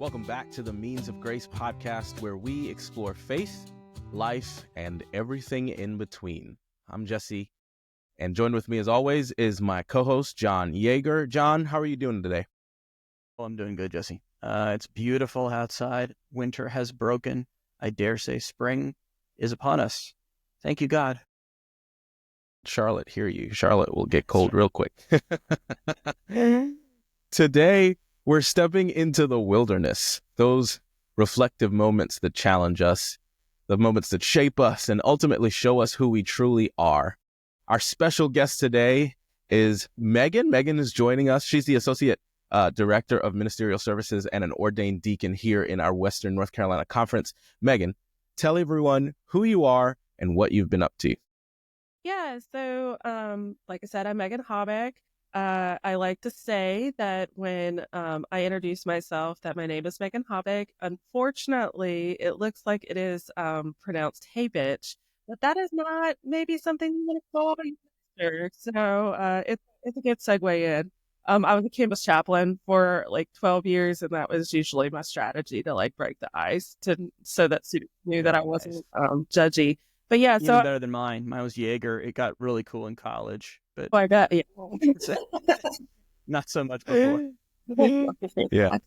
Welcome back to the Means of Grace podcast, where we explore faith, life, and everything in between. I'm Jesse, and joined with me as always is my co-host, John Yeager. John, how are you doing today? Well, I'm doing good, Jesse. It's beautiful outside. Winter has broken. I dare say spring is upon us. Thank you, God. Charlotte, hear you. Charlotte will get cold real quick. Today, we're stepping into the wilderness, those reflective moments that challenge us, the moments that shape us and ultimately show us who we truly are. Our special guest today is Megan. Megan is joining us. She's the Associate Director of Ministerial Services and an ordained deacon here in our Western North Carolina Conference. Megan, tell everyone who you are and what you've been up to. Yeah, so like I said, I'm Megan Habich. I like to say that when I introduce myself that my name is Megan Habich. Unfortunately, it looks like it is pronounced Habich, but that is not maybe something you want to call a So it's a good segue in. I was a campus chaplain for like 12 years, and that was usually my strategy to like break the ice so that students knew that I wasn't judgy. But yeah, Even better than mine. Mine was Yeager. It got really cool in college, but I bet, yeah. not so much before. Yeah.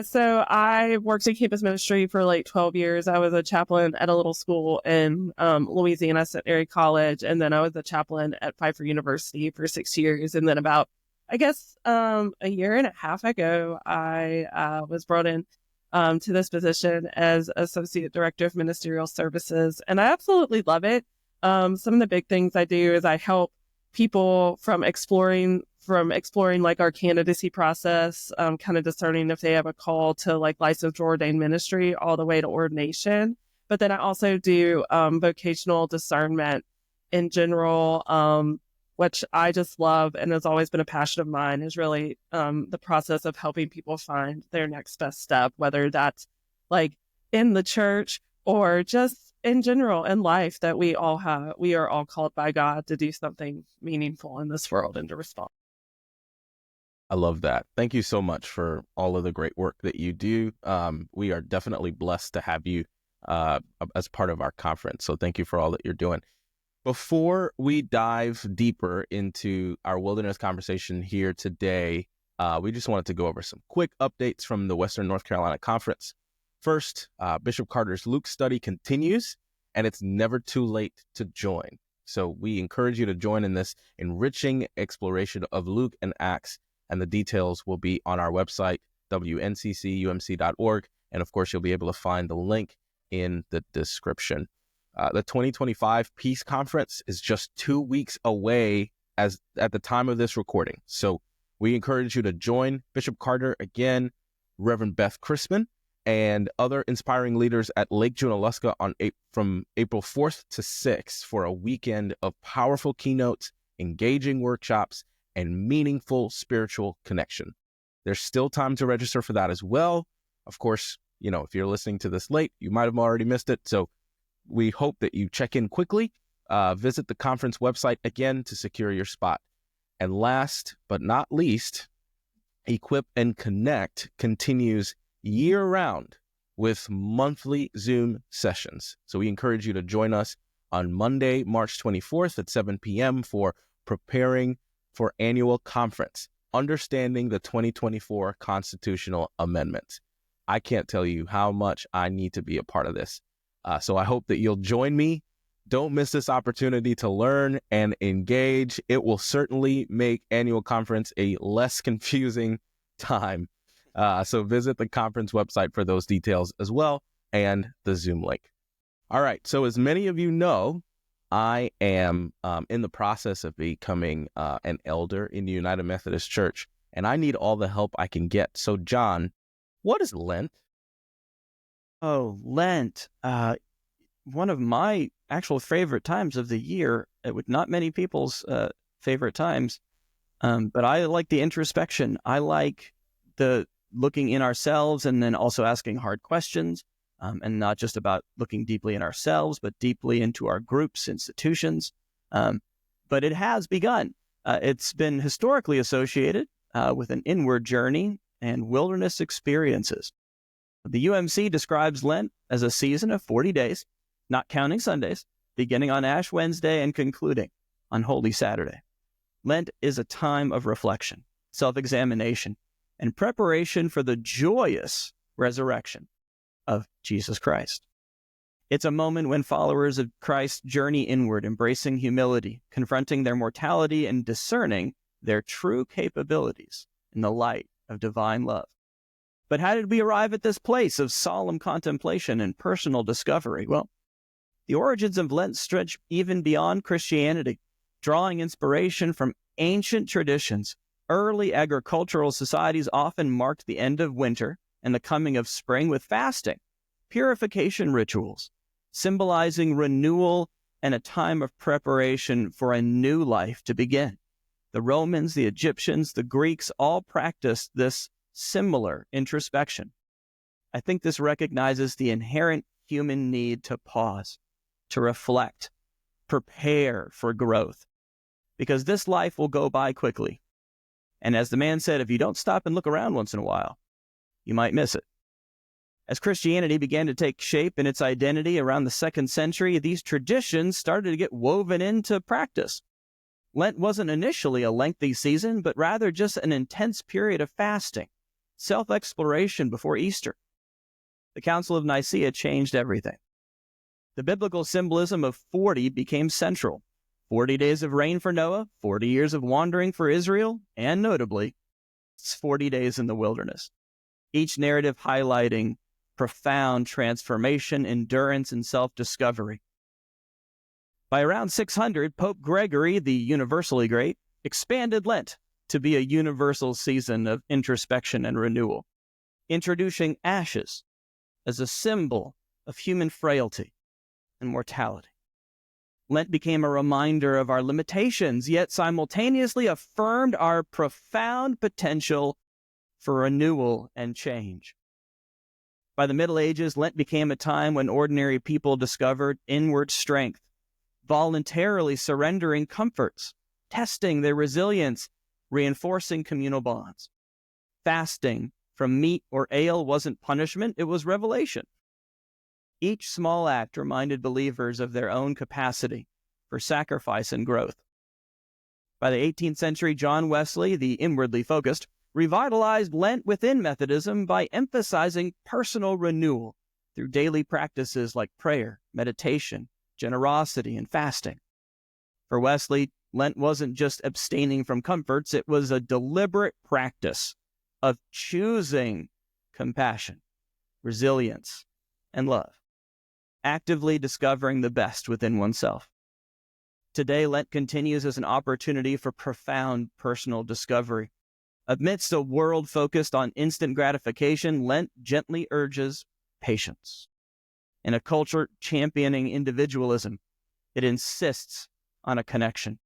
So I worked in campus ministry for like 12 years. I was a chaplain at a little school in Louisiana, Centenary College, and then I was a chaplain at Pfeiffer University for 6 years. And then about, a year and a half ago, I was brought in to this position as Associate Director of Ministerial Services, and I absolutely love it. Some of the big things I do is I help people from exploring like our candidacy process, kind of discerning if they have a call to like licensed or ordained ministry all the way to ordination. But then I also do vocational discernment in general, which I just love and has always been a passion of mine, is really the process of helping people find their next best step, whether that's like in the church or just in general in life, that we are all called by God to do something meaningful in this world and to respond. I love that. Thank you so much for all of the great work that you do. We are definitely blessed to have you as part of our conference. So thank you for all that you're doing. Before we dive deeper into our wilderness conversation here today, we just wanted to go over some quick updates from the Western North Carolina Conference. First, Bishop Carter's Luke study continues, and it's never too late to join. So we encourage you to join in this enriching exploration of Luke and Acts, and the details will be on our website, wnccumc.org. And of course, you'll be able to find the link in the description. The 2025 Peace Conference is just 2 weeks away at the time of this recording. So we encourage you to join Bishop Carter again, Reverend Beth Crispin, and other inspiring leaders at Lake Junaluska from April 4th to 6th for a weekend of powerful keynotes, engaging workshops, and meaningful spiritual connection. There's still time to register for that as well. Of course, if you're listening to this late, you might have already missed it. So we hope that you check in quickly, visit the conference website again to secure your spot. And last but not least, Equip and Connect continues year-round with monthly Zoom sessions. So we encourage you to join us on Monday, March 24th at 7 p.m. for Preparing for Annual Conference, Understanding the 2024 Constitutional Amendments. I can't tell you how much I need to be a part of this. So I hope that you'll join me. Don't miss this opportunity to learn and engage. It will certainly make annual conference a less confusing time. So visit the conference website for those details as well, and the Zoom link. All right. So as many of you know, I am in the process of becoming an elder in the United Methodist Church, and I need all the help I can get. So John, what is Lent? Oh, Lent. One of my actual favorite times of the year, with not many people's favorite times. But I like the introspection. I like the looking in ourselves and then also asking hard questions, and not just about looking deeply in ourselves, but deeply into our groups, institutions. But it has begun. It's been historically associated with an inward journey and wilderness experiences. The UMC describes Lent as a season of 40 days, not counting Sundays, beginning on Ash Wednesday and concluding on Holy Saturday. Lent is a time of reflection, self-examination, and preparation for the joyous resurrection of Jesus Christ. It's a moment when followers of Christ journey inward, embracing humility, confronting their mortality, and discerning their true capabilities in the light of divine love. But how did we arrive at this place of solemn contemplation and personal discovery? Well, the origins of Lent stretch even beyond Christianity, drawing inspiration from ancient traditions. Early agricultural societies often marked the end of winter and the coming of spring with fasting, purification rituals, symbolizing renewal and a time of preparation for a new life to begin. The Romans, the Egyptians, the Greeks all practiced this similar introspection. I think this recognizes the inherent human need to pause, to reflect, prepare for growth, because this life will go by quickly. And as the man said, if you don't stop and look around once in a while, you might miss it. As Christianity began to take shape in its identity around the 2nd century, these traditions started to get woven into practice. Lent wasn't initially a lengthy season, but rather just an intense period of fasting, self-exploration before Easter. The Council of Nicaea changed everything. The biblical symbolism of 40 became central. 40 days of rain for Noah, 40 years of wandering for Israel, and notably, it's 40 days in the wilderness. Each narrative highlighting profound transformation, endurance, and self-discovery. By around 600, Pope Gregory, the universally great, expanded Lent to be a universal season of introspection and renewal, introducing ashes as a symbol of human frailty and mortality. Lent became a reminder of our limitations, yet simultaneously affirmed our profound potential for renewal and change. By the Middle Ages, Lent became a time when ordinary people discovered inward strength, voluntarily surrendering comforts, testing their resilience, reinforcing communal bonds. Fasting from meat or ale wasn't punishment, it was revelation. Each small act reminded believers of their own capacity for sacrifice and growth. By the 18th century, John Wesley, the inwardly focused, revitalized Lent within Methodism by emphasizing personal renewal through daily practices like prayer, meditation, generosity, and fasting. For Wesley, Lent wasn't just abstaining from comforts, it was a deliberate practice of choosing compassion, resilience, and love, actively discovering the best within oneself. Today, Lent continues as an opportunity for profound personal discovery. Amidst a world focused on instant gratification, Lent gently urges patience. In a culture championing individualism, it insists on a connection.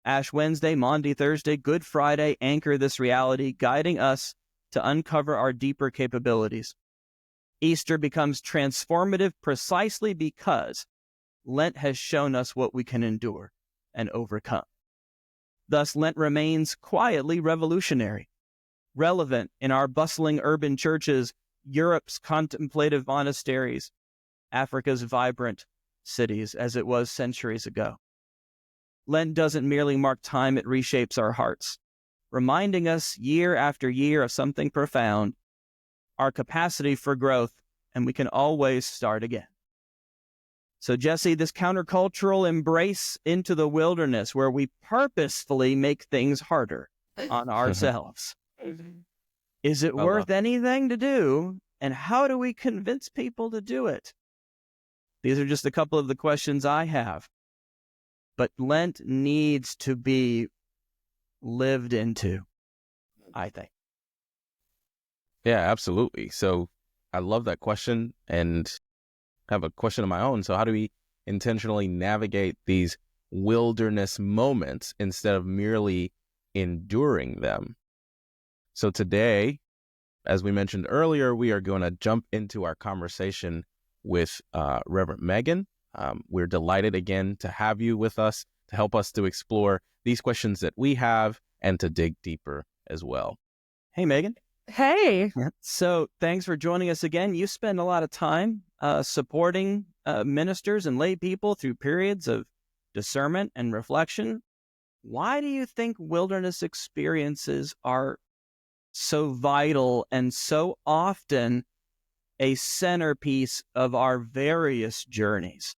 Ash Wednesday, Maundy Thursday, Good Friday anchor this reality, guiding us to uncover our deeper capabilities. Easter becomes transformative precisely because Lent has shown us what we can endure and overcome. Thus, Lent remains quietly revolutionary, relevant in our bustling urban churches, Europe's contemplative monasteries, Africa's vibrant cities, as it was centuries ago. Lent doesn't merely mark time, it reshapes our hearts, reminding us year after year of something profound, our capacity for growth, and we can always start again. So, Jesse, this countercultural embrace into the wilderness where we purposefully make things harder on ourselves. Is it worth anything to do? And how do we convince people to do it? These are just a couple of the questions I have. But Lent needs to be lived into, I think. Yeah, absolutely. So I love that question and have a question of my own. So how do we intentionally navigate these wilderness moments instead of merely enduring them? So today, as we mentioned earlier, we are going to jump into our conversation with Reverend Megan. We're delighted again to have you with us to help us to explore these questions that we have and to dig deeper as well. Hey, Megan. Hey. Yeah. So thanks for joining us again. You spend a lot of time supporting ministers and lay people through periods of discernment and reflection. Why do you think wilderness experiences are so vital and so often a centerpiece of our various journeys?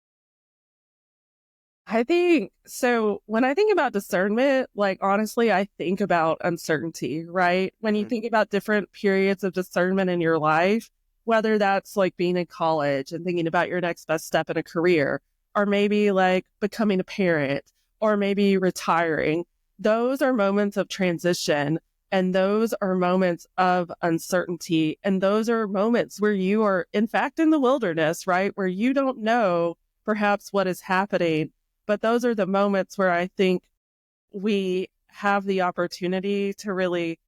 I think so. When I think about discernment, like honestly, I think about uncertainty, right? When you think about different periods of discernment in your life, whether that's like being in college and thinking about your next best step in a career, or maybe like becoming a parent, or maybe retiring, those are moments of transition. And those are moments of uncertainty. And those are moments where you are, in fact, in the wilderness, right? Where you don't know perhaps what is happening. But those are the moments where I think we have the opportunity to really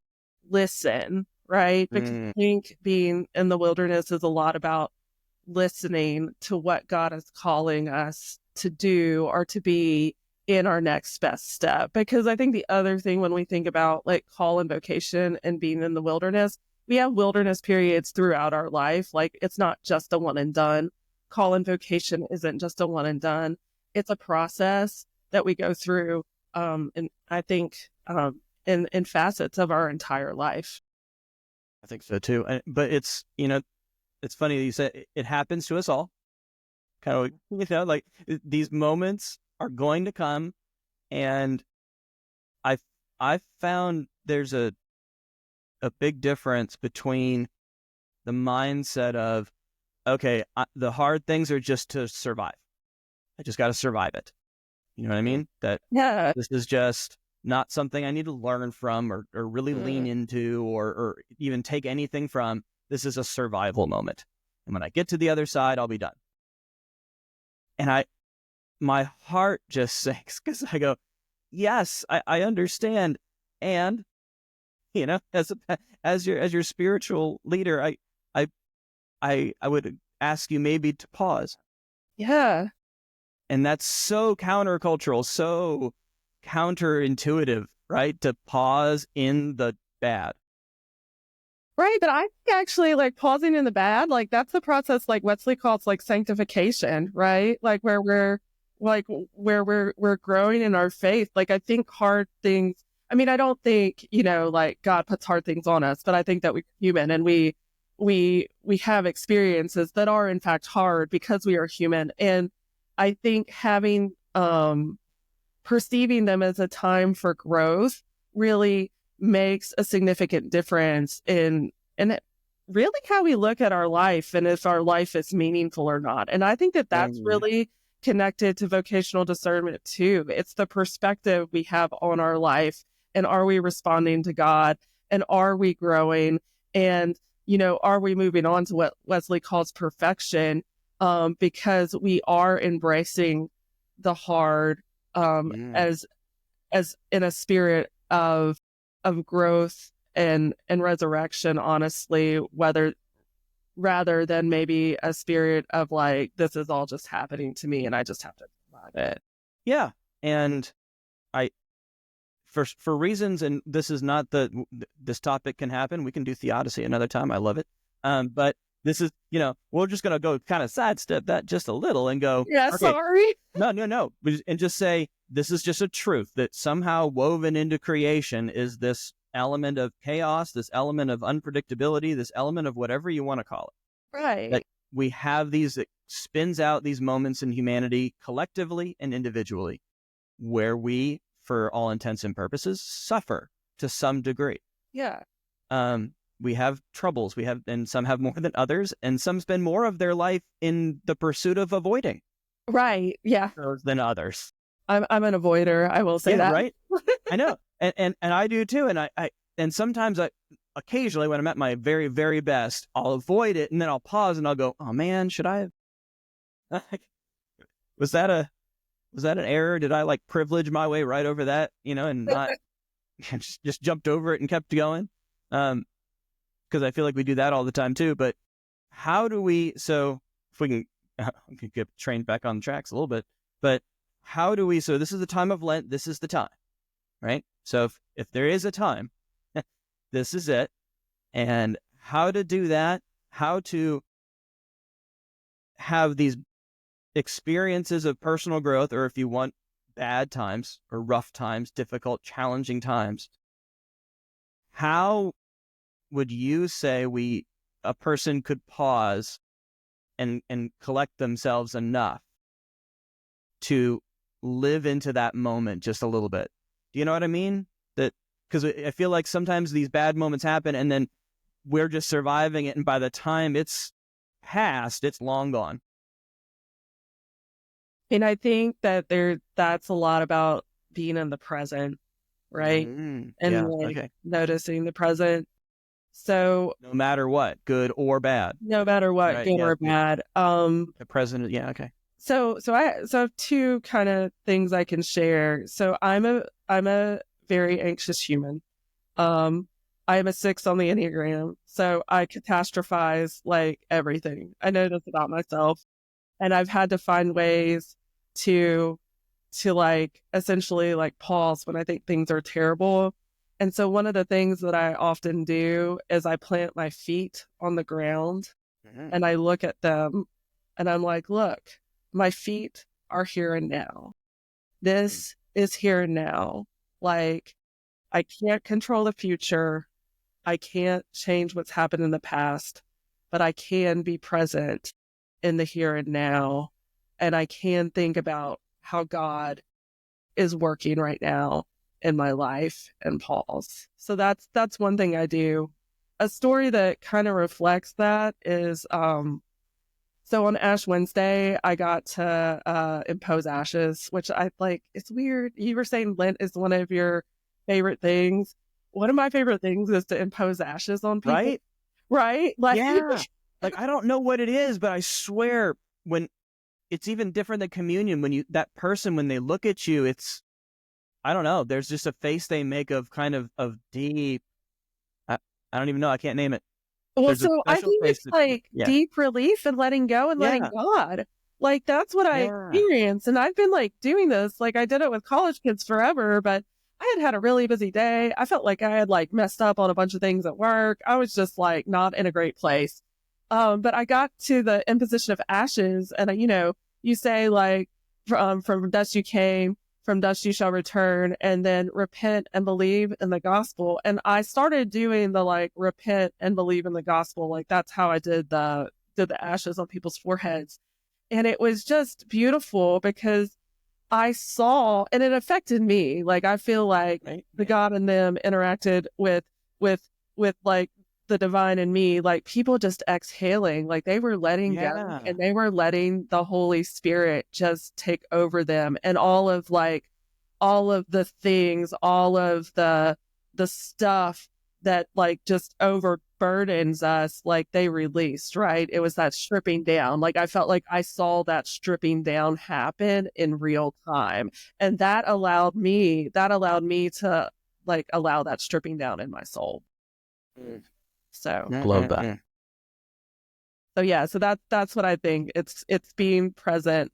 listen, right? Because I think being in the wilderness is a lot about listening to what God is calling us to do or to be in our next best step. Because I think the other thing when we think about like call and vocation and being in the wilderness, we have wilderness periods throughout our life. Like it's not just a one and done. Call and vocation isn't just a one and done. It's a process that we go through. And I think in facets of our entire life. I think so too. But it's, it's funny that you said it happens to us all. Kind of, like these moments are going to come, and I've found there's a big difference between the mindset of, okay, the hard things are just to survive. I just got to survive it. You know what I mean? That this is just not something I need to learn from or really lean into or even take anything from. This is a survival moment. And when I get to the other side, I'll be done. And my heart just sinks because I go, yes, I understand. And, as your spiritual leader, I would ask you maybe to pause. Yeah. And that's so countercultural, so counterintuitive, right? To pause in the bad. Right. But I think actually like pausing in the bad, like that's the process like Wesley calls like sanctification, right? Like where we're growing in our faith. Like I think hard things, I mean, I don't think, like God puts hard things on us, but I think that we're human and we have experiences that are in fact hard because we are human. And I think having, perceiving them as a time for growth really makes a significant difference in really how we look at our life and if our life is meaningful or not. And I think that that's really connected to vocational discernment too. It's the perspective we have on our life, and are we responding to God, and are we growing, and are we moving on to what Wesley calls perfection, because we are embracing the hard as in a spirit of growth and resurrection, honestly, rather than maybe a spirit of like, this is all just happening to me and I just have to survive it. Yeah. And for reasons, and this is not this topic can happen. We can do theodicy another time. I love it. But this is, we're just going to go kind of sidestep that just a little and go, yeah, okay, sorry. No. And just say, this is just a truth that somehow woven into creation is this element of chaos, this element of unpredictability, this element of whatever you want to call it. Right. That we have it spins out these moments in humanity collectively and individually where we, for all intents and purposes, suffer to some degree. Yeah. We have troubles. And some have more than others, and some spend more of their life in the pursuit of avoiding. Right. Yeah. Than others. I'm an avoider. I will say that. Right. I know. And I do too. And and sometimes occasionally when I'm at my very, very best, I'll avoid it and then I'll pause and I'll go, oh man, should I have, was that an error? Did I like privilege my way right over that, and not just jumped over it and kept going? Because I feel like we do that all the time too. But how do we, so if we can get trained back on the tracks a little bit, but how do we, so this is the time of Lent, this is the time, right? So if there is a time, this is it. and how to do that, how to have these experiences of personal growth, or if you want, bad times or rough times, difficult, challenging times. How would you say a person could pause and collect themselves enough to live into that moment just a little bit? Do you know what I mean? That, because I feel like sometimes these bad moments happen and then we're just surviving it, and by the time it's past, it's long gone. And I think that that's a lot about being in the present, right? And noticing the present. So no matter what, good or bad. No matter what, right, good or bad. The present, okay. So I have two kind of things I can share. So I'm a very anxious human. I am a 6 on the Enneagram, so I catastrophize like everything. I know this about myself, and I've had to find ways to like essentially like pause when I think things are terrible. And so one of the things that I often do is I plant my feet on the ground and I look at them and I'm like, look, my feet are here and now. This is here and now. Like, I can't control the future. I can't change what's happened in the past, but I can be present in the here and now. And I can think about how God is working right now in my life and pause. So that's one thing I do. A story that kind of reflects that is, so on Ash Wednesday, I got to impose ashes, which I like. It's weird. You were saying Lent is one of your favorite things. One of my favorite things is to impose ashes on people. Right? Like, yeah. Like, I don't know what it is, but I swear when it's even different than communion, when that person, when they look at you, it's, I don't know, there's just a face they make of kind of deep, I don't even know, I can't name it. Well, so I think it's like deep relief and letting go and letting God. Like, that's what I experienced. And I've been like doing this, like I did it with college kids forever, but I had a really busy day. I felt like I had like messed up on a bunch of things at work. I was just like not in a great place. But I got to the imposition of ashes, and you say like, from dust you came, from dust you shall return, and then repent and believe in the gospel. And I started doing the like repent and believe in the gospel. Like, that's how I did the ashes on people's foreheads. And it was just beautiful because I saw, and it affected me. Like, I feel like the God in them interacted with like the divine in me, like people just exhaling, like they were letting go, and they were letting the Holy Spirit just take over them, and all of the things, all of the stuff that like just overburdens us, like they released, right? It was that stripping down. Like, I felt like I saw that stripping down happen in real time, and that allowed me to like allow that stripping down in my soul. So love that. So that's what I think. It's being present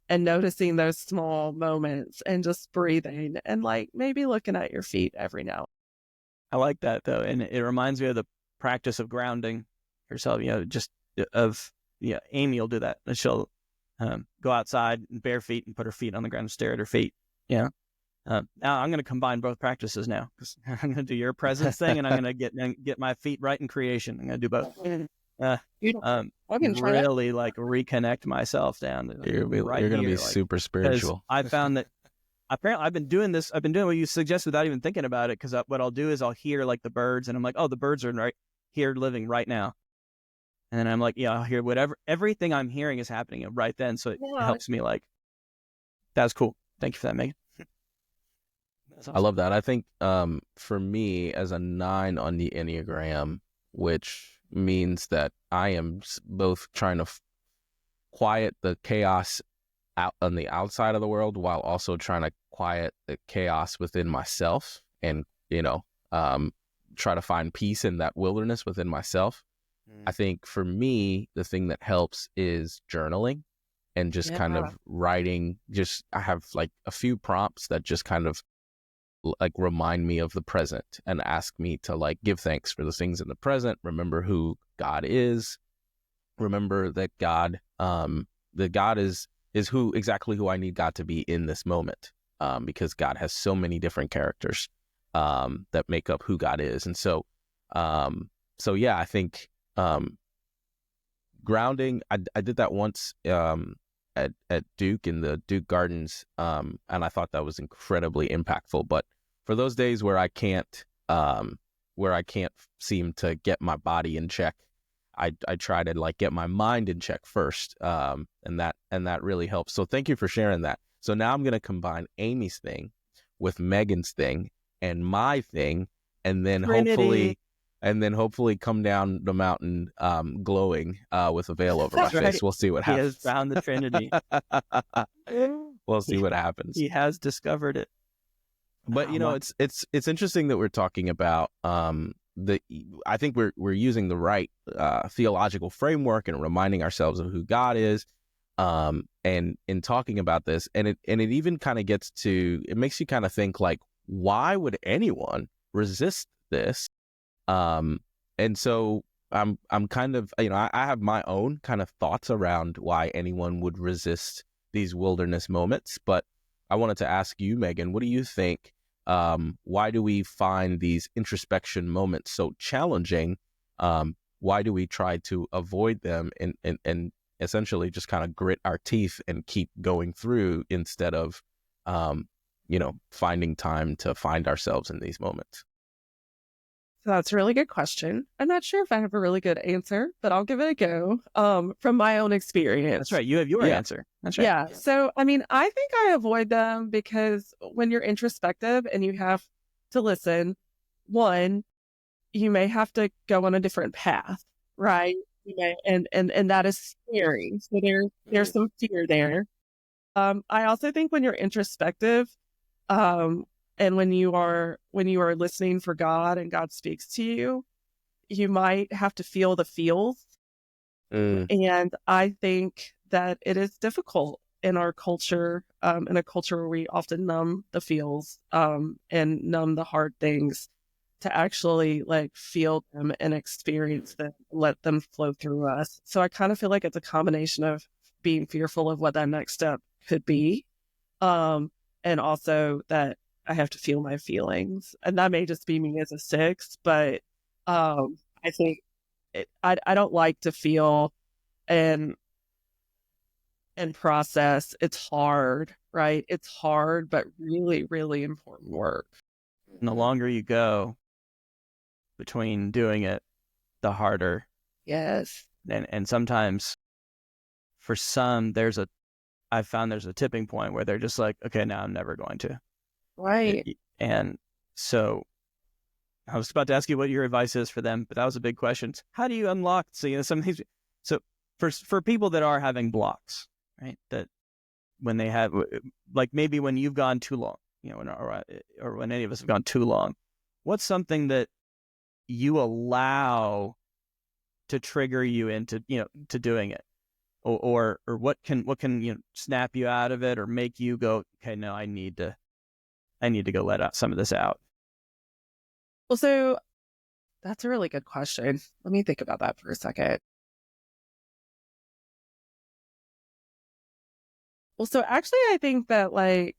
and noticing those small moments and just breathing and like maybe looking at your feet every now. I like that though, and it reminds me of the practice of grounding yourself. Amy will do that. She'll go outside bare feet and put her feet on the ground and stare at her feet. Now I'm going to combine both practices now, because I'm going to do your presence thing, and I'm going to get my feet right in creation. I'm going to do both. Really like reconnect myself down. You're going to be super spiritual. I found that apparently I've been doing what you suggested without even thinking about it. Because what I'll do is I'll hear like the birds, and I'm like, oh, the birds are right here living right now. And then I'm like, I'll hear everything I'm hearing is happening right then. So it helps me like, that's cool. Thank you for that, Megan. Awesome. I love that. I think for me, as a 9 on the Enneagram, which means that I am both trying to quiet the chaos out on the outside of the world while also trying to quiet the chaos within myself, and try to find peace in that wilderness within myself. I think for me, the thing that helps is journaling and just kind of writing. I have like a few prompts that just kind of like remind me of the present and ask me to like give thanks for the things in the present, remember who God is, remember that God is exactly who I need God to be in this moment, because God has so many different characters that make up who God is. And so yeah, I think grounding, I did that once at Duke, in the Duke Gardens, and I thought that was incredibly impactful. But for those days where I can't seem to get my body in check, I try to like get my mind in check first, and that really helps. So thank you for sharing that. So now I'm going to combine Amy's thing with Megan's thing and my thing, and then Trinity. hopefully come down the mountain glowing with a veil over my That's face. right. We'll see what He happens. has found the Trinity. We'll see what happens. He has discovered it. But it's interesting that we're talking about I think we're using the right theological framework and reminding ourselves of who God is, and in talking about this, and it even kind of it makes you kind of think like, why would anyone resist this? And so I'm kind of, I have my own kind of thoughts around why anyone would resist these wilderness moments. But I wanted to ask you, Megan, what do you think? Why do we find these introspection moments so challenging? Why do we try to avoid them and essentially just kind of grit our teeth and keep going through instead of, finding time to find ourselves in these moments? So that's a really good question. I'm not sure if I have a really good answer, but I'll give it a go. From my own experience. That's right. You have your answer. That's right. Yeah. So, I mean, I think I avoid them because when you're introspective and you have to listen, one, you may have to go on a different path, right? You may, and that is scary. So there's some fear there. I also think when you're introspective, and when you are listening for God and God speaks to you, you might have to feel the feels. And I think that it is difficult in our culture, in a culture where we often numb the feels, and numb the hard things, to actually like feel them and experience them, let them flow through us. So I kind of feel like it's a combination of being fearful of what that next step could be, and also that I have to feel my feelings, and that may just be me as a 6, but I think I don't like to feel and process. It's hard, right? It's hard, but really, really important work. And the longer you go between doing it, the harder. Yes. And sometimes for some, I've found there's a tipping point where they're just like, okay, now I'm never going to. Right. And so I was about to ask you what your advice is for them, but that was a big question. How do you unlock some of these? So for people that are having blocks, right? That when they have, like maybe when you've gone too long, or when any of us have gone too long, what's something that you allow to trigger you into, to doing it? Or what can snap you out of it or make you go, okay, no, I need to go let some of this out? Well, so that's a really good question. Let me think about that for a second. Well, so actually, I think that like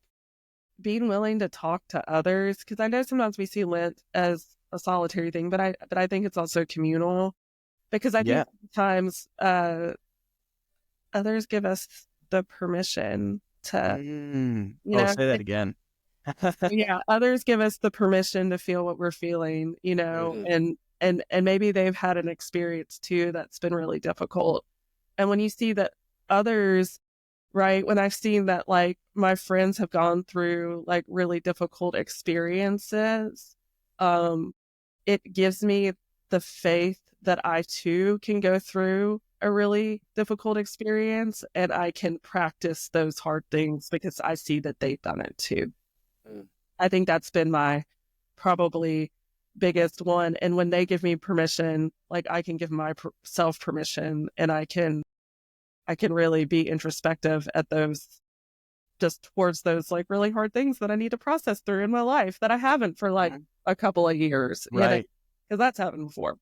being willing to talk to others, because I know sometimes we see Lent as a solitary thing, but I think it's also communal, because I think sometimes others give us the permission to, say that again. Yeah, others give us the permission to feel what we're feeling, and maybe they've had an experience too that's been really difficult. And when you see that others, right, when I've seen that like my friends have gone through like really difficult experiences, it gives me the faith that I too can go through a really difficult experience, and I can practice those hard things because I see that they've done it too. I think that's been my probably biggest one. And when they give me permission, like I can give myself permission, and I can really be introspective at those just towards those like really hard things that I need to process through in my life that I haven't for like a couple of years. Right. Because that's happened before.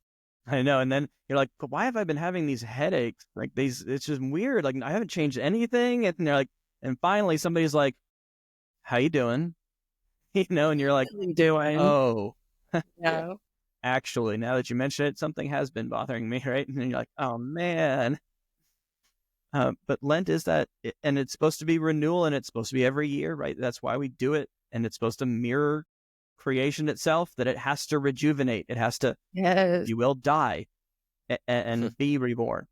I know. And then you're like, but why have I been having these headaches? Like it's just weird. Like I haven't changed anything. And they're like, and finally somebody's like, how you doing? And you're like, doing. oh, Yeah. actually, now that you mention it, something has been bothering me, right? And then you're like, oh man. But Lent is that, and it's supposed to be renewal, and it's supposed to be every year, right? That's why we do it. And it's supposed to mirror creation itself, that it has to rejuvenate. It has to, Yes. you will die and be reborn.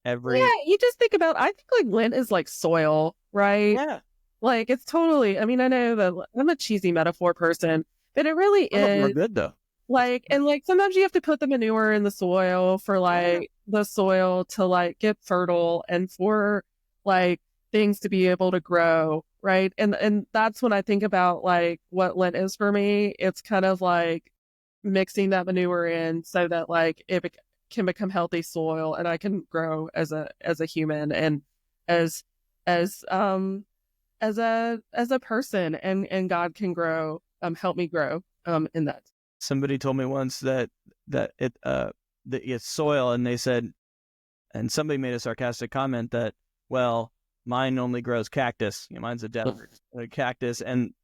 Yeah, you just think about, I think like Lent is like soil, right? Yeah. Like it's totally, I mean, I know that I'm a cheesy metaphor person, but it really We're is. good though. Like, and like sometimes you have to put the manure in the soil for like the soil to like get fertile and for like things to be able to grow, right? And that's when I think about like what Lent is for me. It's kind of like mixing that manure in so that like it can become healthy soil and I can grow as a human and as a person, and God can grow, help me grow in that. Somebody told me once that it's soil, and they said, and somebody made a sarcastic comment that, well, mine only grows cactus. Mine's a desert, a cactus, and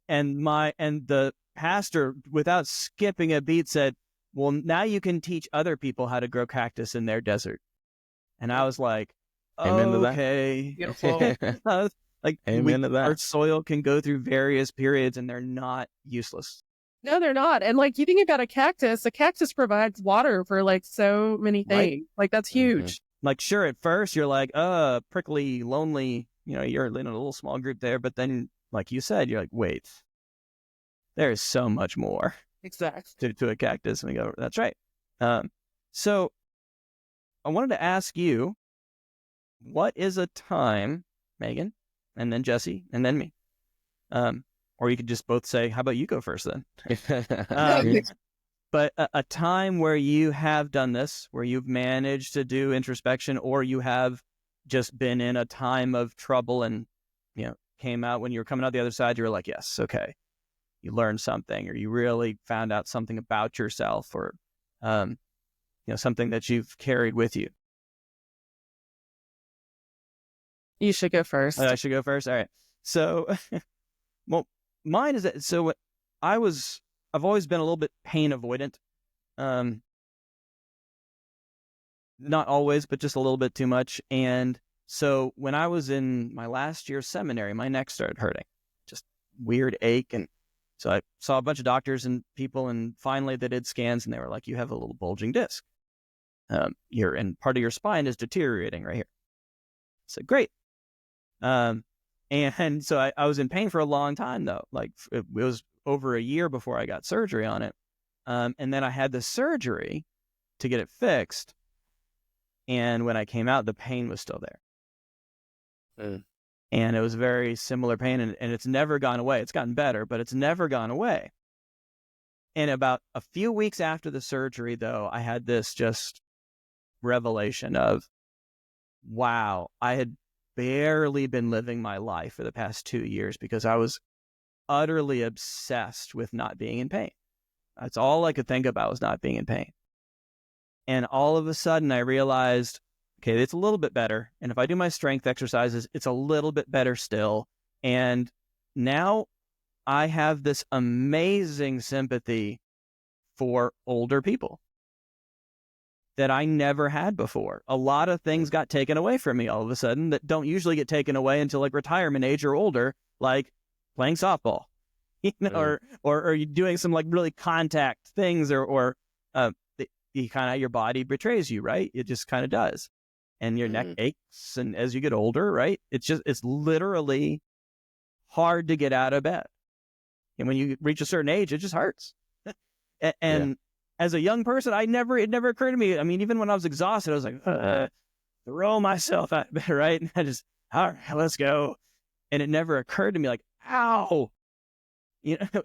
the pastor, without skipping a beat, said, well, now you can teach other people how to grow cactus in their desert. And I was like, Amen to that. okay, Beautiful. like Amen to that. Our soil can go through various periods, and they're not useless. No, they're not. And like you think about a cactus provides water for like so many things. Right. Like that's huge. Like, sure, at first you're like, prickly, lonely, you're in a little small group there. But then, like you said, you're like, wait, there's so much more Exactly. to a cactus. And we go, that's right. So I wanted to ask you, what is a time, Megan, and then Jesse, and then me? Or you could just both say, how about you go first then? But a time where you have done this, where you've managed to do introspection, or you have just been in a time of trouble and, came out when you were coming out the other side, you were like, yes, okay. You learned something, or you really found out something about yourself, or, something that you've carried with you. You should go first. I should go first? All right. So, well, mine is that, so I've always been a little bit pain avoidant. Not always, but just a little bit too much. And so when I was in my last year of seminary, my neck started hurting, just weird ache. And so I saw a bunch of doctors and people, and finally they did scans, and they were like, you have a little bulging disc. And part of your spine is deteriorating right here. I said, great. And so I was in pain for a long time though. Like it was over a year before I got surgery on it. And then I had the surgery to get it fixed. And when I came out, the pain was still there. And it was very similar pain, and it's never gone away. It's gotten better, but it's never gone away. And about a few weeks after the surgery though, I had this just revelation of, wow, I had barely been living my life for the past 2 years because I was utterly obsessed with not being in pain. That's all I could think about, was not being in pain. And all of a sudden I realized, okay, it's a little bit better. And if I do my strength exercises, it's a little bit better still. And now I have this amazing sympathy for older people that I never had before. A lot of things got taken away from me all of a sudden that don't usually get taken away until like retirement age or older, like playing softball, or you doing some like really contact things, or you kind of, your body betrays you, right? It just kind of does. And your neck aches. And as you get older, right? It's literally hard to get out of bed. And when you reach a certain age, it just hurts. And as a young person, it never occurred to me. I mean, even when I was exhausted, I was like, throw myself out of bed, right? And I just, all right, let's go. And it never occurred to me like, ow,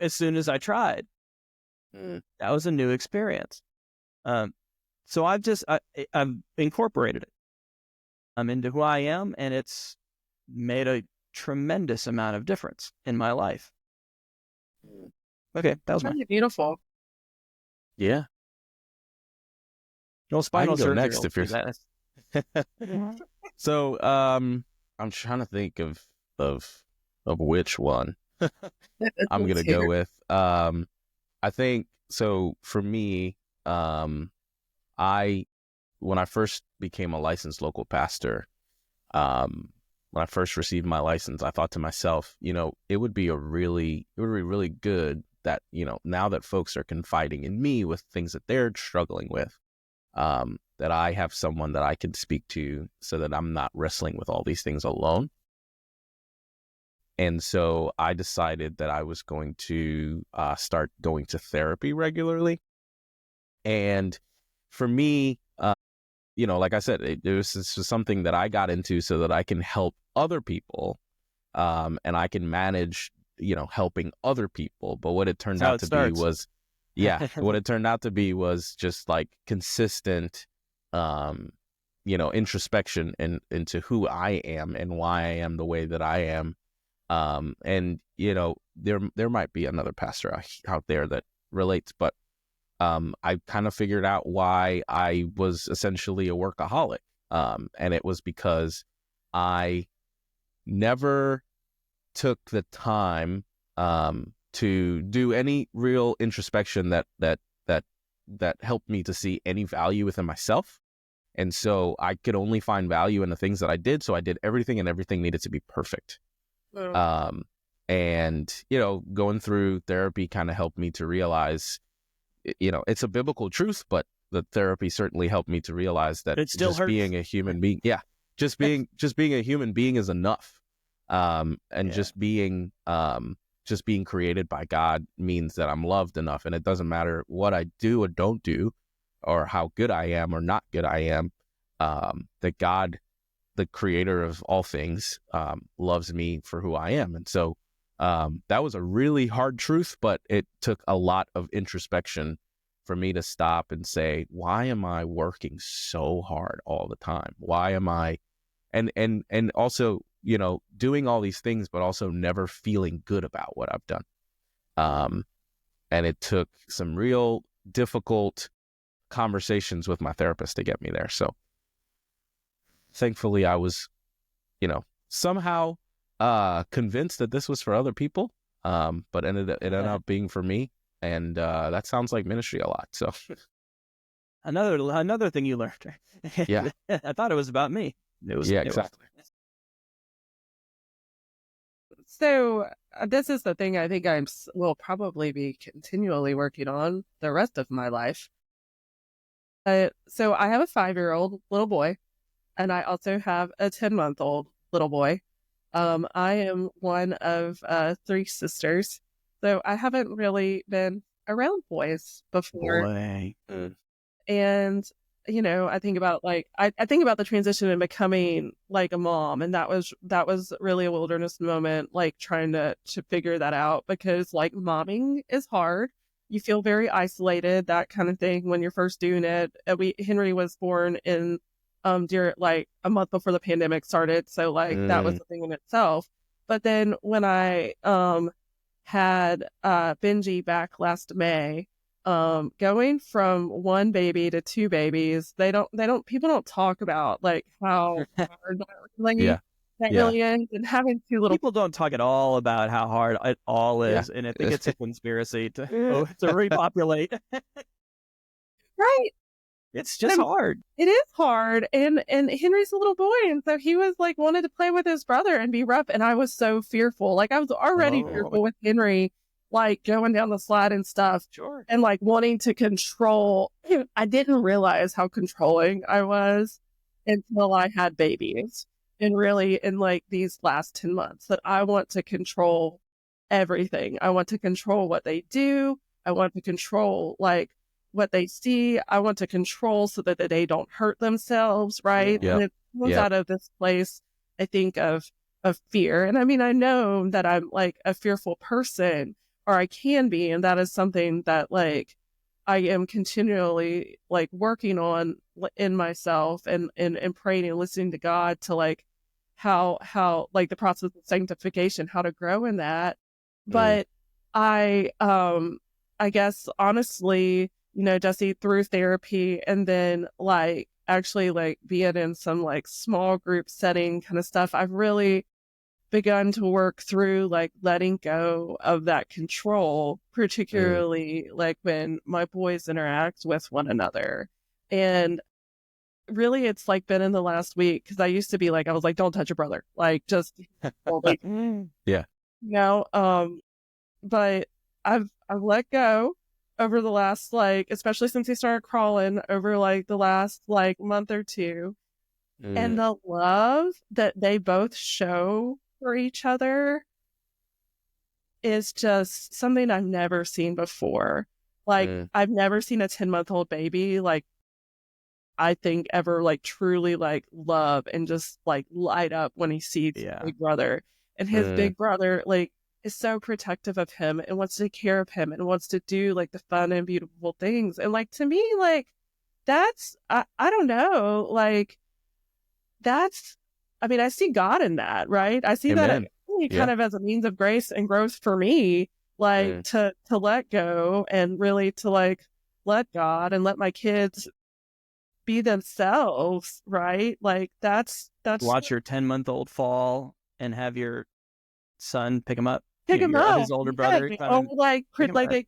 as soon as I tried. That was a new experience. So I've incorporated it into who I am, and it's made a tremendous amount of difference in my life. Okay, that was Really beautiful. Yeah. no spinal I can go surgery. next if you're. So, I'm trying to think of which one I'm gonna go with. I think so. For me, when I first became a licensed local pastor, when I first received my license, I thought to myself, it would be really good that, now that folks are confiding in me with things that they're struggling with, that I have someone that I can speak to so that I'm not wrestling with all these things alone. And so I decided that I was going to start going to therapy regularly. And for me, like I said, this was something that I got into so that I can help other people, and I can manage, helping other people. But what it turned out to be was, what it turned out to be was just like consistent, introspection into who I am and why I am the way that I am. And there might be another pastor out there that relates, but I kind of figured out why I was essentially a workaholic. And it was because I never took the time to do any real introspection that helped me to see any value within myself. And so I could only find value in the things that I did. So I did everything, and everything needed to be perfect. Wow. And going through therapy kind of helped me to realize, it's a biblical truth, but the therapy certainly helped me to realize that it still hurts. Being a human being, just being a human being is enough. Just being created by God means that I'm loved enough, and it doesn't matter what I do or don't do, or how good I am or not good I am. That God, the creator of all things, loves me for who I am. And so that was a really hard truth, but it took a lot of introspection for me to stop and say, why am I working so hard all the time? Why am I, and also, doing all these things, but also never feeling good about what I've done. And it took some real difficult conversations with my therapist to get me there. So thankfully I was, somehow convinced that this was for other people, but it ended up being for me. And that sounds like ministry a lot. So another thing you learned. Yeah. I thought it was about me. Exactly. So this is the thing I think will probably be continually working on the rest of my life. So I have a 5-year-old little boy, and I also have a 10-month-old little boy. I am one of 3 sisters, so I haven't really been around boys before. Boy. And I think about I think about the transition and becoming like a mom, and that was really a wilderness moment, like trying to figure that out, because like momming is hard. You feel very isolated, that kind of thing, when you're first doing it. Henry was born in during like a month before the pandemic started, so like that was the thing in itself. But then when I had Benji back last May, going from 1 baby to 2 babies, people don't talk about like how hard that really is, and having 2 little people don't talk at all about how hard it all is, and I think it's a conspiracy to repopulate. Right. It's just hard. It is hard. And Henry's a little boy. And so he was like, wanted to play with his brother and be rough. And I was so fearful. Like I was already fearful with Henry, like going down the slide and stuff. Sure. And like wanting to control. I didn't realize how controlling I was until I had babies. And really in like these last 10 months, that I want to control everything. I want to control what they do. I want to control like what they see. I want to control so that they don't hurt themselves, right? Yeah. And it comes out of this place, I think, of fear. And I mean, I know that I'm like a fearful person, or I can be, and that is something that like I am continually like working on in myself, and praying and listening to God to like how like the process of sanctification, how to grow in that. But I guess honestly, Jesse, through therapy and then like actually like being in some like small group setting kind of stuff, I've really begun to work through like letting go of that control, particularly like when my boys interact with one another. And really it's like been in the last week, because I used to be like, I was like, don't touch your brother, like just like, Yeah. But I've let go over the last like, especially since he started crawling, over like the last like month or two. And the love that they both show for each other is just something I've never seen before. Like I've never seen a 10-month-old baby like I think ever like truly like love and just like light up when he sees his big brother. And his big brother like is so protective of him and wants to take care of him and wants to do like the fun and beautiful things. And like to me, like that's I don't know, like that's, I mean, I see God in that, right? I see that really kind of as a means of grace and growth for me, like to let go and really to like let God and let my kids be themselves, right? Like that's Watch your 10-month-old fall and have your son pick him up. Pick him up. His older brother. Like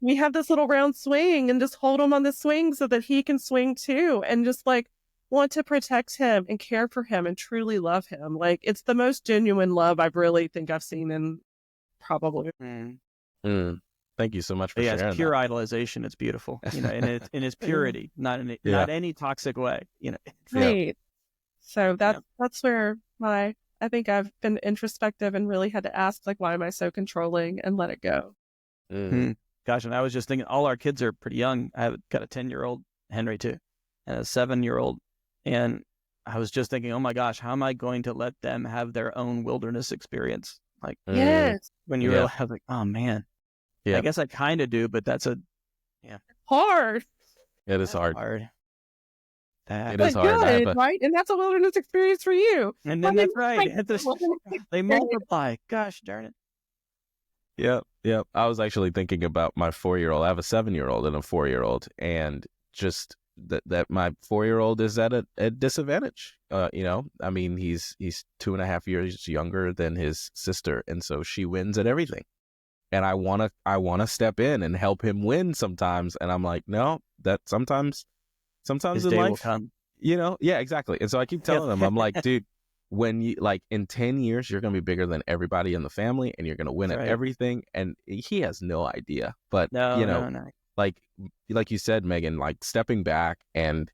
we have this little round swing and just hold him on the swing so that he can swing too, and just like want to protect him and care for him and truly love him. Like it's the most genuine love I've really think I've seen in probably. Thank you so much for sharing. It's pure idolization. It's beautiful, in its purity, not any toxic way, Right. Yeah. So that's where I think I've been introspective and really had to ask, like, why am I so controlling, and let it go. Gosh, and I was just thinking, all our kids are pretty young. I've got a 10-year-old, Henry too, and a 7-year-old. And I was just thinking, oh my gosh, how am I going to let them have their own wilderness experience? Like, when you realize, like, oh man, I guess I kind of do, but that's hard. It is hard. It is hard. Right? And that's a wilderness experience for you. And then that's right. They multiply. Gosh darn it. Yep. I was actually thinking about my 4-year-old. I have a 7-year-old and a 4-year-old, and just that my 4-year-old is at a disadvantage. I mean, he's 2.5 years younger than his sister, and so she wins at everything. And I wanna step in and help him win sometimes, and I'm like, no, that sometimes his in day life will come. Exactly. And so I keep telling him, I'm like, dude, when you like in 10 years you're gonna be bigger than everybody in the family, and you're gonna win at everything. And he has no idea, but no. like you said, Megan, like stepping back and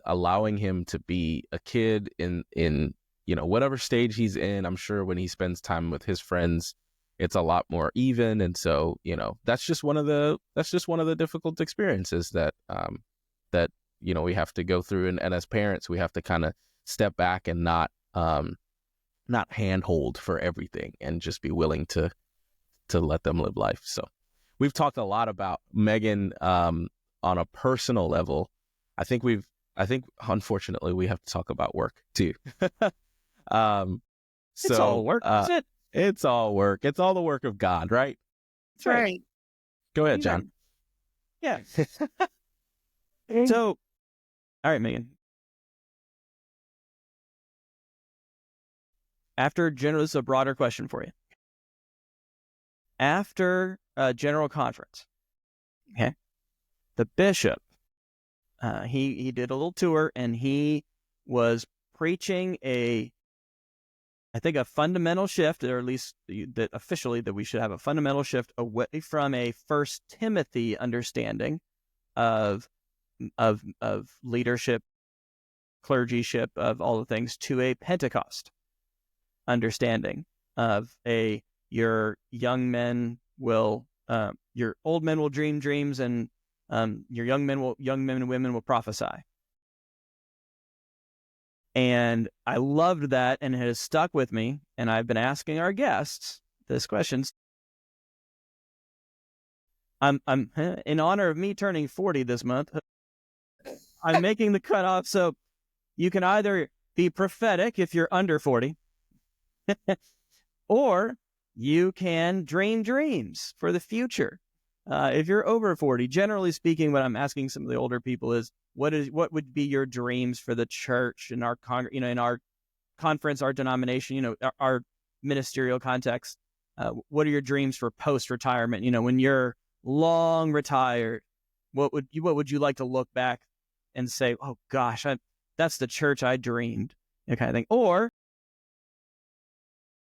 allowing him to be a kid in whatever stage he's in. I'm sure when he spends time with his friends, it's a lot more even. And so that's just one of the difficult experiences that we have to go through, and as parents we have to kind of step back and not handhold for everything, and just be willing to let them live life. So we've talked a lot about Megan on a personal level. I think unfortunately we have to talk about work too. It's all work, is it? It's all work. It's all the work of God, right? That's right. Go ahead, John. Yeah. So, all right, Megan. This is a broader question for you. After a general conference, okay, the bishop, he did a little tour, and he was preaching a fundamental shift, or at least that officially that we should have a fundamental shift away from a 1 Timothy understanding of leadership, clergyship, of all the things, to a Pentecost understanding of your young men will, your old men will dream dreams, and your young men and women will prophesy. And I loved that, and it has stuck with me. And I've been asking our guests this question. I'm in honor of me turning 40 this month, I'm making the cutoff. So you can either be prophetic if you're under 40, Or you can dream dreams for the future. If you're over 40, generally speaking, what I'm asking some of the older people is, what would be your dreams for the church in our in our conference, our denomination, our ministerial context? What are your dreams for post-retirement? When you're long retired, what would you like to look back and say, oh gosh, that's the church I dreamed, kind of thing. Or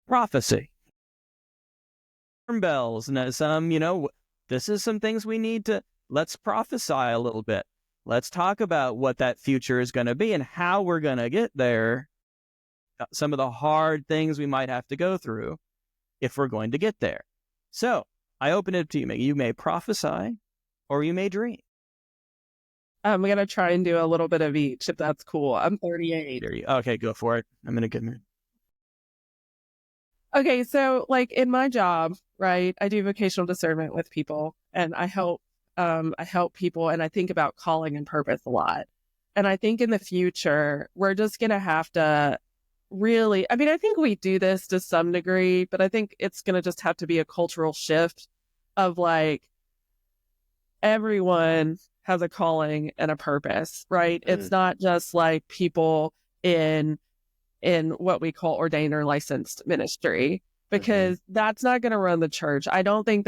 prophecy, bells, and some, this is some things we need to, let's prophesy a little bit. Let's talk about what that future is going to be and how we're going to get there. Some of the hard things we might have to go through if we're going to get there. So I open it to you. You may prophesy or you may dream. I'm going to try and do a little bit of each, if that's cool. I'm 38. Okay, go for it. I'm in a good mood. Okay, so like in my job, right, I do vocational discernment with people, and I help people, and I think about calling and purpose a lot. And I think in the future, we're just going to have to really, I think we do this to some degree, but I think it's going to just have to be a cultural shift of like, everyone has a calling and a purpose, right? It's not just like people in what we call ordained or licensed ministry, because that's not going to run the church. I think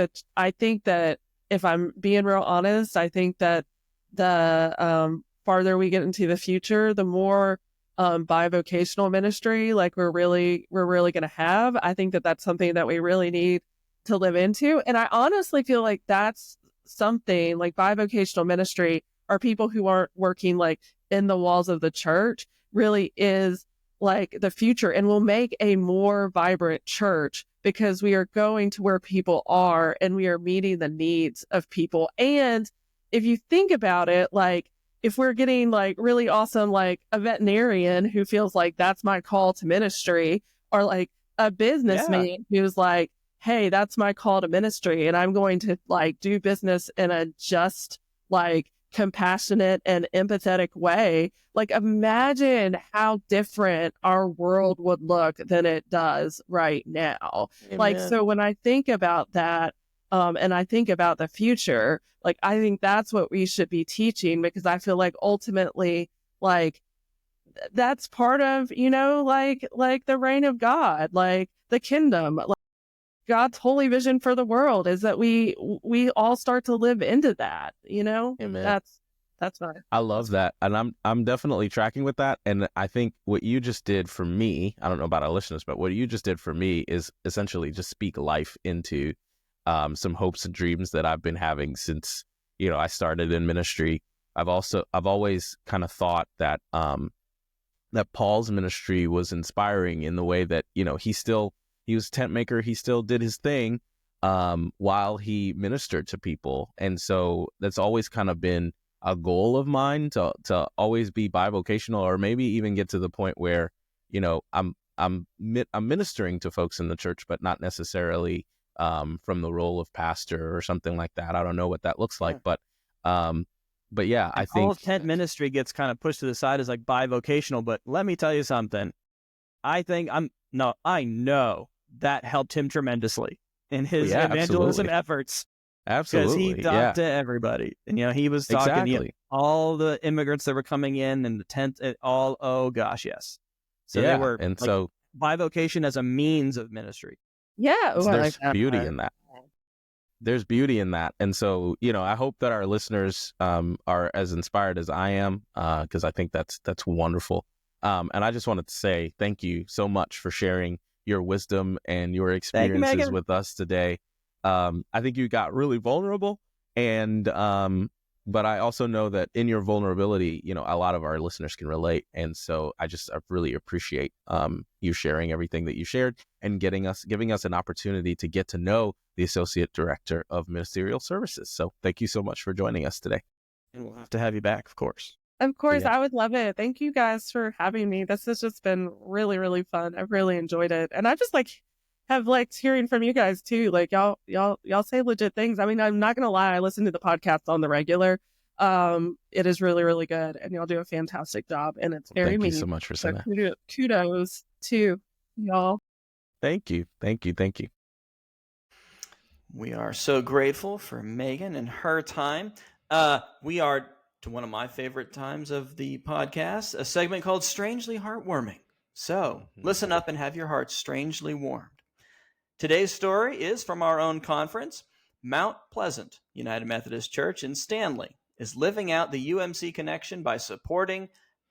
that if I'm being real honest, I think that the farther we get into the future, the more bivocational ministry like we're really going to have. I think that that's something that we really need to live into. And I honestly feel like that's something like bivocational ministry, or people who aren't working like in the walls of the church, really is like the future, and will make a more vibrant church, because we are going to where people are and we are meeting the needs of people. And if you think about it, like if we're getting like really awesome, like a veterinarian who feels like that's my call to ministry, or like a businessman who's like, hey, that's my call to ministry, and I'm going to like do business in a just like compassionate and empathetic way. Like imagine how different our world would look than it does right now. Amen. Like, so when I think about that, and I think about the future, like I think that's what we should be teaching, because I feel like ultimately, like that's part of, like the reign of God, like the kingdom, like God's holy vision for the world is that we all start to live into that, Amen. That's fine. I love that. And I'm definitely tracking with that. And I think what you just did for me, I don't know about our listeners, but what you just did for me is essentially just speak life into some hopes and dreams that I've been having since, I started in ministry. I've always kind of thought that that Paul's ministry was inspiring in the way that, he was a tent maker. He still did his thing while he ministered to people. And so that's always kind of been a goal of mine, to always be bivocational, or maybe even get to the point where, I'm ministering to folks in the church, but not necessarily from the role of pastor or something like that. I don't know what that looks like, but yeah, I think all of tent ministry gets kind of pushed to the side as like bivocational. But let me tell you something. I know that helped him tremendously in his evangelism efforts. Absolutely. Because he talked to everybody. And, he was talking all the immigrants that were coming in and the tent, oh gosh, yes. So they were, and like, so bivocation as a means of ministry. Yeah. So there's beauty in that. There's beauty in that. And so, I hope that our listeners are as inspired as I am, because I think that's wonderful. And I just wanted to say thank you so much for sharing your wisdom and your experiences with us today. I think you got really vulnerable, and but I also know that in your vulnerability, a lot of our listeners can relate. And so I really appreciate you sharing everything that you shared, and giving us an opportunity to get to know the Associate Director of Ministerial Services. So thank you so much for joining us today. And we'll have to have you back, of course. Of course, I would love it. Thank you guys for having me. This has just been really, really fun. I've really enjoyed it. And I just have liked hearing from you guys too. Like y'all say legit things. I'm not going to lie. I listen to the podcast on the regular. It is really, really good. And y'all do a fantastic job. And it's very meaningful. Thank you so much for saying that. Kudos to y'all. Thank you. Thank you. Thank you. We are so grateful for Megan and her time. We are to one of my favorite times of the podcast, a segment called Strangely Heartwarming. So listen up and have your heart strangely warmed. Today's story is from our own conference. Mount Pleasant United Methodist Church in Stanley is living out the UMC connection by supporting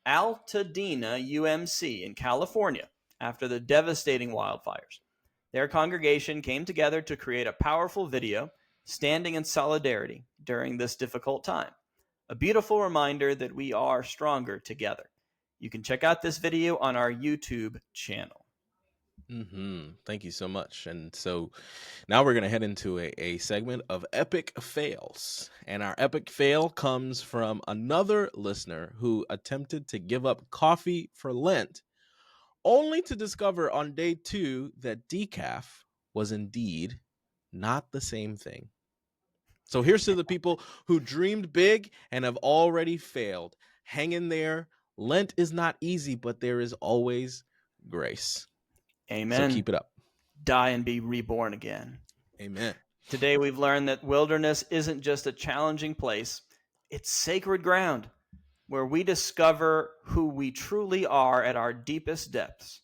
Altadena UMC in California after the devastating wildfires. Their congregation came together to create a powerful video standing in solidarity during this difficult time. A beautiful reminder that we are stronger together. You can check out this video on our YouTube channel. Thank you so much. And so now we're going to head into a segment of epic fails. And our epic fail comes from another listener who attempted to give up coffee for Lent, only to discover on day 2 that decaf was indeed not the same thing. So here's to the people who dreamed big and have already failed. Hang in there. Lent is not easy, but there is always grace. Amen. So keep it up. Die and be reborn again. Amen. Today we've learned that wilderness isn't just a challenging place. It's sacred ground where we discover who we truly are at our deepest depths.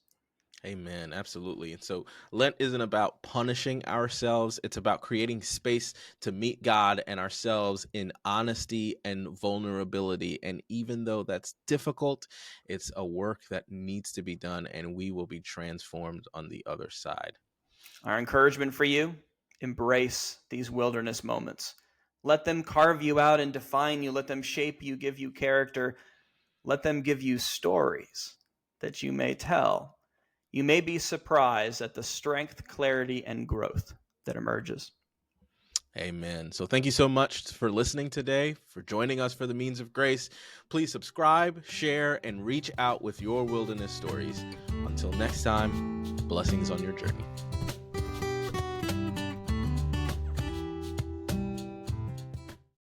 Amen. Absolutely. And so Lent isn't about punishing ourselves. It's about creating space to meet God and ourselves in honesty and vulnerability. And even though that's difficult, it's a work that needs to be done, and we will be transformed on the other side. Our encouragement for you, embrace these wilderness moments. Let them carve you out and define you. Let them shape you, give you character. Let them give you stories that you may tell. You may be surprised at the strength, clarity, and growth that emerges. Amen. So thank you so much for listening today, for joining us for the Means of Grace. Please subscribe, share, and reach out with your wilderness stories. Until next time, blessings on your journey.